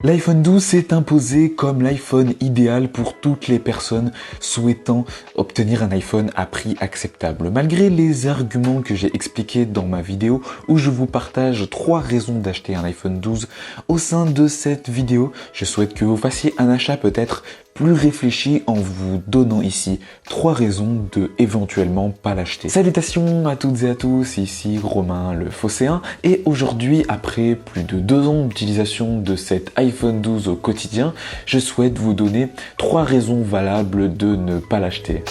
L'iPhone 12 s'est imposé comme l'iPhone idéal pour toutes les personnes souhaitant obtenir un iPhone à prix acceptable. Malgré les arguments que j'ai expliqués dans ma vidéo où je vous partage 3 raisons d'acheter un iPhone 12, au sein de cette vidéo, je souhaite que vous fassiez un achat peut-être plus réfléchi en vous donnant ici 3 raisons de éventuellement pas l'acheter. Salutations à toutes et à tous, ici Romain le Phocéen et aujourd'hui, après plus de 2 ans d'utilisation de cet iPhone 12 au quotidien, je souhaite vous donner 3 raisons valables de ne pas l'acheter.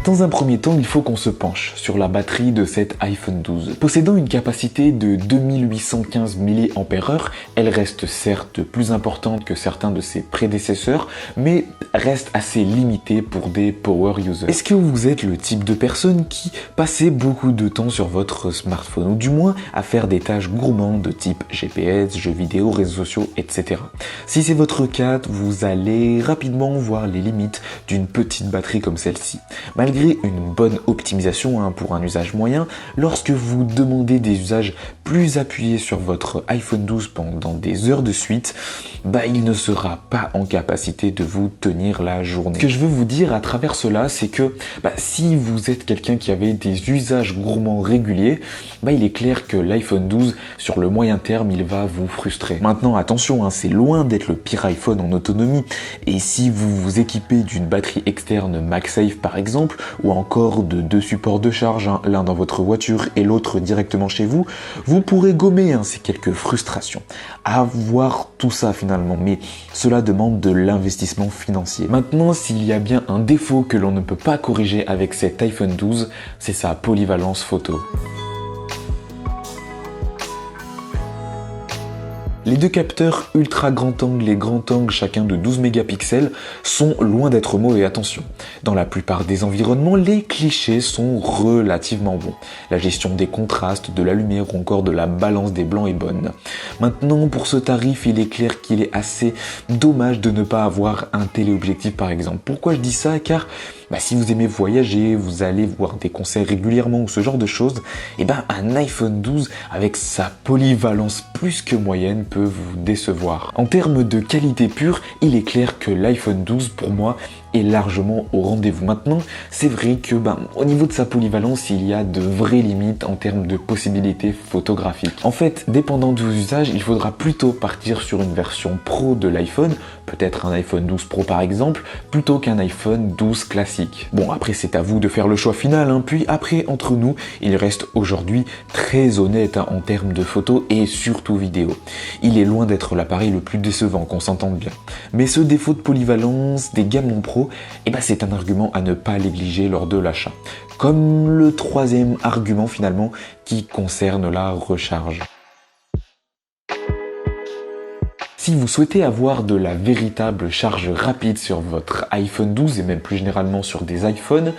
Dans un premier temps, il faut qu'on se penche sur la batterie de cet iPhone 12. Possédant une capacité de 2815 mAh, elle reste certes plus importante que certains de ses prédécesseurs, mais reste assez limitée pour des power users. Est-ce que vous êtes le type de personne qui passait beaucoup de temps sur votre smartphone, ou du moins à faire des tâches gourmandes de type GPS, jeux vidéo, réseaux sociaux, etc. Si c'est votre cas, vous allez rapidement voir les limites d'une petite batterie comme celle-ci. Malgré une bonne optimisation pour un usage moyen, lorsque vous demandez des usages plus appuyés sur votre iPhone 12 pendant des heures de suite, il ne sera pas en capacité de vous tenir la journée. Ce que je veux vous dire à travers cela, c'est que si vous êtes quelqu'un qui avait des usages gourmands réguliers, il est clair que l'iPhone 12, sur le moyen terme, il va vous frustrer. Maintenant, attention, c'est loin d'être le pire iPhone en autonomie, et si vous vous équipez d'une batterie externe MagSafe par exemple, ou encore de 2 supports de charge, l'un dans votre voiture et l'autre directement chez vous, vous pourrez gommer ces quelques frustrations. À voir tout ça finalement, mais cela demande de l'investissement financier. Maintenant, s'il y a bien un défaut que l'on ne peut pas corriger avec cet iPhone 12, c'est sa polyvalence photo. Les 2 capteurs ultra grand angle et grand angle, chacun de 12 mégapixels, sont loin d'être mauvais, attention. Dans la plupart des environnements, les clichés sont relativement bons. La gestion des contrastes, de la lumière ou encore de la balance des blancs est bonne. Maintenant, pour ce tarif, il est clair qu'il est assez dommage de ne pas avoir un téléobjectif par exemple. Pourquoi je dis ça? Car si vous aimez voyager, vous allez voir des concerts régulièrement ou ce genre de choses, un iPhone 12 avec sa polyvalence plus que moyenne peut vous décevoir. En termes de qualité pure, il est clair que l'iPhone 12 pour moi est largement au rendez-vous. Maintenant, c'est vrai que au niveau de sa polyvalence, il y a de vraies limites en termes de possibilités photographiques. En fait, dépendant de vos usages, il faudra plutôt partir sur une version pro de l'iPhone, peut-être un iPhone 12 Pro par exemple, plutôt qu'un iPhone 12 classique. Bon, après c'est à vous de faire le choix final, puis après entre nous, il reste aujourd'hui très honnête en termes de photos et surtout vidéo. Il est loin d'être l'appareil le plus décevant, qu'on s'entende bien. Mais ce défaut de polyvalence des gammes non pro, c'est un argument à ne pas négliger lors de l'achat. Comme le 3e argument finalement qui concerne la recharge. Si vous souhaitez avoir de la véritable charge rapide sur votre iPhone 12 et même plus généralement sur des iPhones,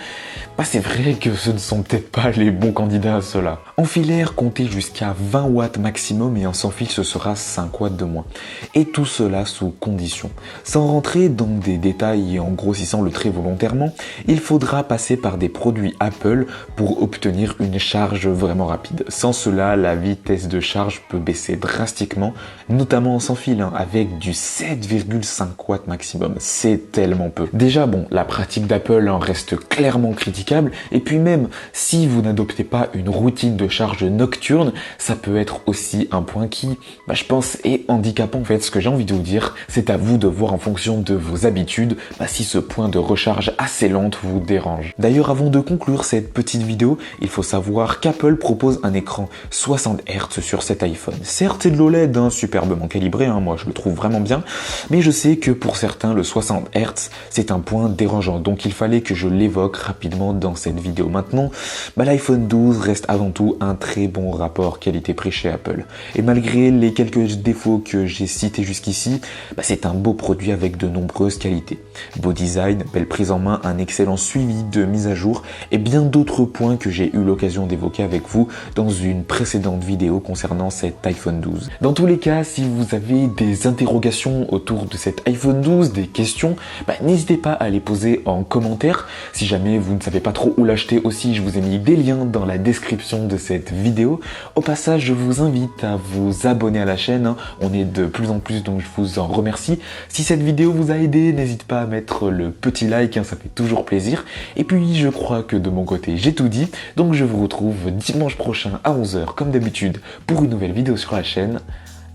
c'est vrai que ce ne sont peut-être pas les bons candidats à cela. En filaire, comptez jusqu'à 20 watts maximum et en sans fil ce sera 5 watts de moins. Et tout cela sous condition. Sans rentrer dans des détails et en grossissant le trait volontairement, il faudra passer par des produits Apple pour obtenir une charge vraiment rapide. Sans cela, la vitesse de charge peut baisser drastiquement, notamment en sans fil, avec du 7,5 watts maximum. C'est tellement peu. Déjà, la pratique d'Apple reste clairement critiquable, et puis même si vous n'adoptez pas une routine de charge nocturne, ça peut être aussi un point qui, je pense, est handicapant. En fait, ce que j'ai envie de vous dire, c'est à vous de voir en fonction de vos habitudes, si ce point de recharge assez lente vous dérange. D'ailleurs, avant de conclure cette petite vidéo, il faut savoir qu'Apple propose un écran 60 Hz sur cet iPhone. Certes, c'est de l'OLED, superbement calibré, moi je le trouve vraiment bien, mais je sais que pour certains le 60 Hz c'est un point dérangeant, donc il fallait que je l'évoque rapidement dans cette vidéo. Maintenant, l'iPhone 12 reste avant tout un très bon rapport qualité-prix chez Apple, et malgré les quelques défauts que j'ai cités jusqu'ici, c'est un beau produit avec de nombreuses qualités. Beau design, belle prise en main, un excellent suivi de mise à jour et bien d'autres points que j'ai eu l'occasion d'évoquer avec vous dans une précédente vidéo concernant cet iPhone 12. Dans tous les cas, si vous avez des des interrogations autour de cet iPhone 12, des questions, n'hésitez pas à les poser en commentaire. Si jamais vous ne savez pas trop où l'acheter aussi, je vous ai mis des liens dans la description de cette vidéo. Au passage, je vous invite à vous abonner à la chaîne, hein. On est de plus en plus, donc je vous en remercie. Si cette vidéo vous a aidé, n'hésitez pas à mettre le petit like, hein, ça fait toujours plaisir. Et puis je crois que de mon côté j'ai tout dit, donc je vous retrouve dimanche prochain à 11 h comme d'habitude pour une nouvelle vidéo sur la chaîne.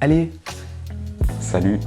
Allez, salut!